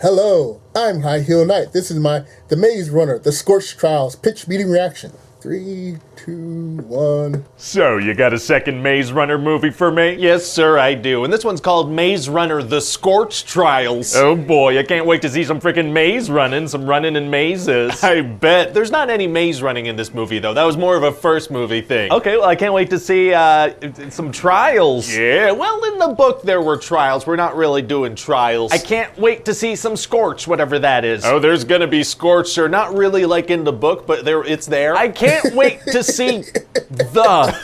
Hello, I'm High Heel Knight. This is the Maze Runner, the SCORCH Trials Pitch Meeting Reaction. 3, 2, 1. So, you got a second Maze Runner movie for me? Yes, sir, I do. And this one's called Maze Runner, the SCORCH Trials. Oh boy, I can't wait to see some freaking maze running, some running in mazes. I bet. There's not any maze running in this movie, though. That was more of a first movie thing. Okay, well, I can't wait to see, some trials. Yeah, well, in the book there were trials. We're not really doing trials. I can't wait to see some Scorch, whatever that is. Oh, there's gonna be Scorch, sir. Not really like in the book, but it's there. I can't wait to see the.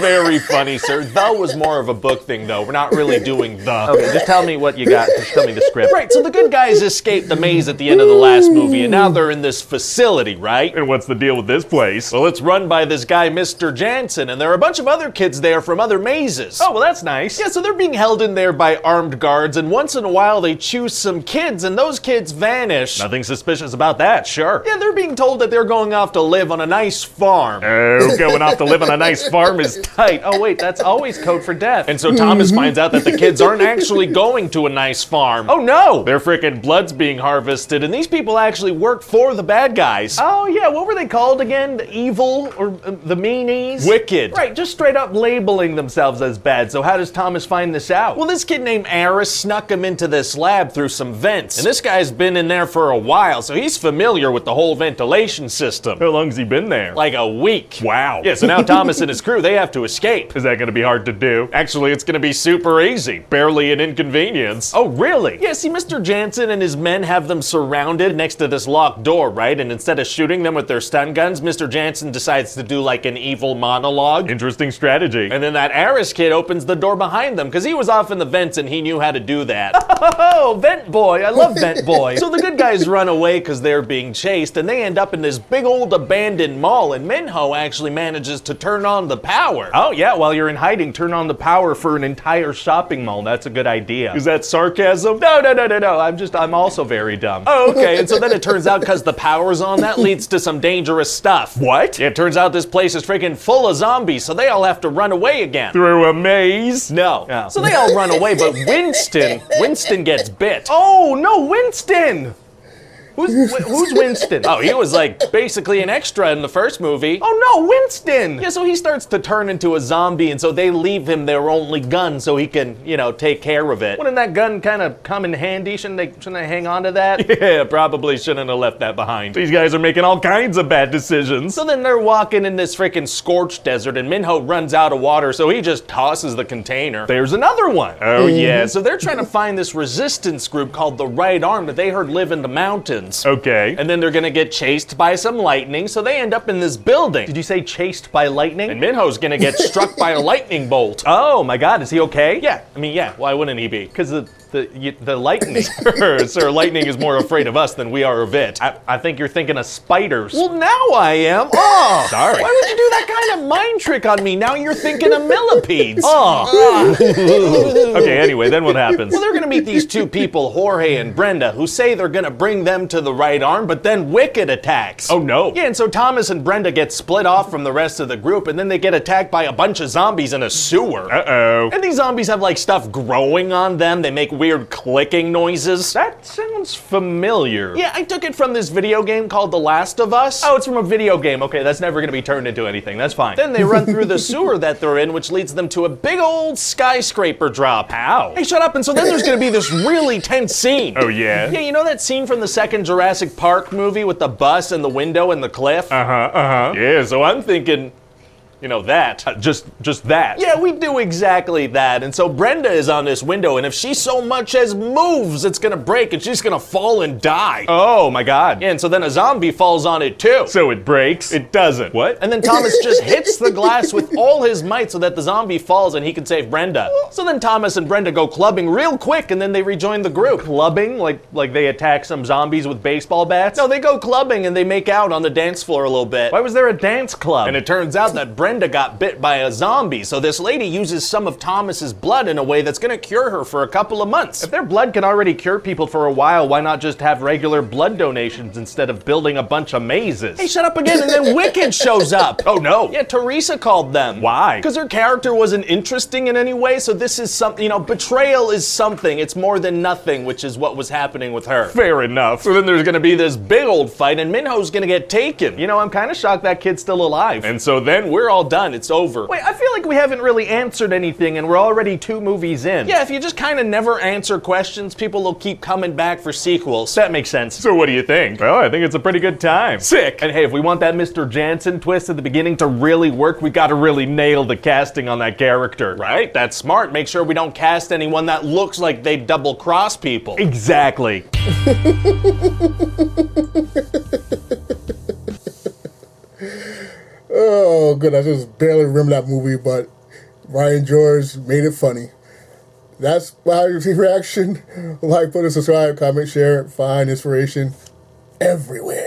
Very funny, sir. The was more of a book thing, though. We're not really doing the. Okay, just tell me what you got. Just tell me the script. Right, so the good guys escaped the maze at the end of the last movie, and now they're in this facility, right? And what's the deal with this place? Well, it's run by this guy, Mr. Jansen, and there are a bunch of other kids there from other mazes. Oh, well, that's nice. Yeah, so they're being held in there by armed guards, and once in a while they choose some kids, and those kids vanish. Nothing suspicious about that, sure. Yeah, they're being told that they're going off to live on a nice farm. Oh, going off to live on a nice farm is tight. Oh, wait, that's always code for death. And so Thomas finds out that the kids aren't actually going to a nice farm. Oh, no! Their frickin' blood's being harvested, and these people actually work for the bad guys. Oh, yeah, what were they called again? The evil, or the meanies? Wicked. Right, just straight up labeling themselves as bad. So how does Thomas find this out? Well, this kid named Aris snuck him into this lab through some vents. And this guy's been in there for a while, so he's familiar with the whole ventilation system. How long's he been there? Like a week. Wow. Yeah, so now Thomas and his crew, they have to escape. Is that gonna be hard to do? Actually, it's gonna be super easy. Barely an inconvenience. Oh, really? Yeah, see, Mr. Jansen and his men have them surrounded next to this locked door, right? And instead of shooting them with their stun guns, Mr. Jansen decides to do like an evil monologue. Interesting strategy. And then that Aris kid opens the door behind them, because he was off in the vents and he knew how to do that. Oh, Vent Boy. I love Vent Boy. So the good guys run away because they're being chased, and they end up in this big old abandoned mall, and Minho actually manages to turn on the power. Oh, yeah, while you're in hiding, turn on the power for an entire shopping mall. That's a good idea. Is that sarcasm? No. I'm also very dumb. Oh, okay, and so then it turns out because the power's on, that leads to some dangerous stuff. What? Yeah, it turns out this place is freaking full of zombies, so they all have to run away again. Through a maze? No. Oh. So they all run away, but Winston gets bit. Oh, no, Winston! Who's Winston? Oh, he was like basically an extra in the first movie. Oh no, Winston! Yeah, so he starts to turn into a zombie, and so they leave him their only gun so he can, take care of it. Wouldn't that gun kind of come in handy? Shouldn't they hang on to that? Yeah, probably shouldn't have left that behind. These guys are making all kinds of bad decisions. So then they're walking in this freaking scorched desert, and Minho runs out of water, so he just tosses the container. There's another one. Oh yeah, so they're trying to find this resistance group called the Right Arm that they heard live in the mountains. Okay. And then they're gonna get chased by some lightning, so they end up in this building. Did you say chased by lightning? And Minho's gonna get struck by a lightning bolt. Oh my god, is he okay? Yeah, why wouldn't he be? Because the lightning. Sir, lightning is more afraid of us than we are of it. I think you're thinking of spiders. Well, now I am. Oh, sorry. Why would you do that kind of mind trick on me? Now you're thinking of millipedes. Oh. Okay, anyway, then what happens? Well, they're gonna meet these two people, Jorge and Brenda, who say they're gonna bring them to the Right Arm, but then Wicked attacks. Oh no. Yeah, and so Thomas and Brenda get split off from the rest of the group, and then they get attacked by a bunch of zombies in a sewer. Uh-oh. And these zombies have like stuff growing on them. They make weird clicking noises. That sounds familiar. Yeah, I took it from this video game called The Last of Us. Oh, it's from a video game. Okay, that's never gonna be turned into anything. That's fine. Then they run through the sewer that they're in, which leads them to a big old skyscraper drop. How? Hey, shut up. And so then there's gonna be this really tense scene. Oh, yeah? Yeah, you know that scene from the second Jurassic Park movie with the bus and the window and the cliff? Yeah, So I'm thinking, that. Just that. Yeah, we do exactly that. And so Brenda is on this window, and if she so much as moves, it's gonna break and she's gonna fall and die. Oh my god. Yeah, and so then a zombie falls on it too. So it breaks? It doesn't. What? And then Thomas just hits the glass with all his might so that the zombie falls and he can save Brenda. So then Thomas and Brenda go clubbing real quick, and then they rejoin the group. Clubbing? Like they attack some zombies with baseball bats? No, they go clubbing and they make out on the dance floor a little bit. Why was there a dance club? And it turns out that Brenda Brenda got bit by a zombie, so this lady uses some of Thomas's blood in a way that's gonna cure her for a couple of months. If their blood can already cure people for a while, why not just have regular blood donations instead of building a bunch of mazes? Hey, shut up again, and then Wicked shows up. Oh no. Yeah, Teresa called them. Why? Because her character wasn't interesting in any way, so this is something, you know, betrayal is something. It's more than nothing, which is what was happening with her. Fair enough. So then there's gonna be this big old fight, and Minho's gonna get taken. You know, I'm kind of shocked that kid's still alive. And so then we're all done. It's over. Wait, I feel like we haven't really answered anything and we're already 2 movies in. Yeah, if you just kind of never answer questions, people will keep coming back for sequels. That makes sense. So what do you think? Well, I think it's a pretty good time. Sick. And hey, if we want that Mr. Jansen twist at the beginning to really work, we gotta really nail the casting on that character. Right? That's smart. Make sure we don't cast anyone that looks like they double cross people. Exactly. Oh, good. I just barely remember that movie, but Ryan George made it funny. That's my reaction. Like, put a subscribe, comment, share, find inspiration everywhere.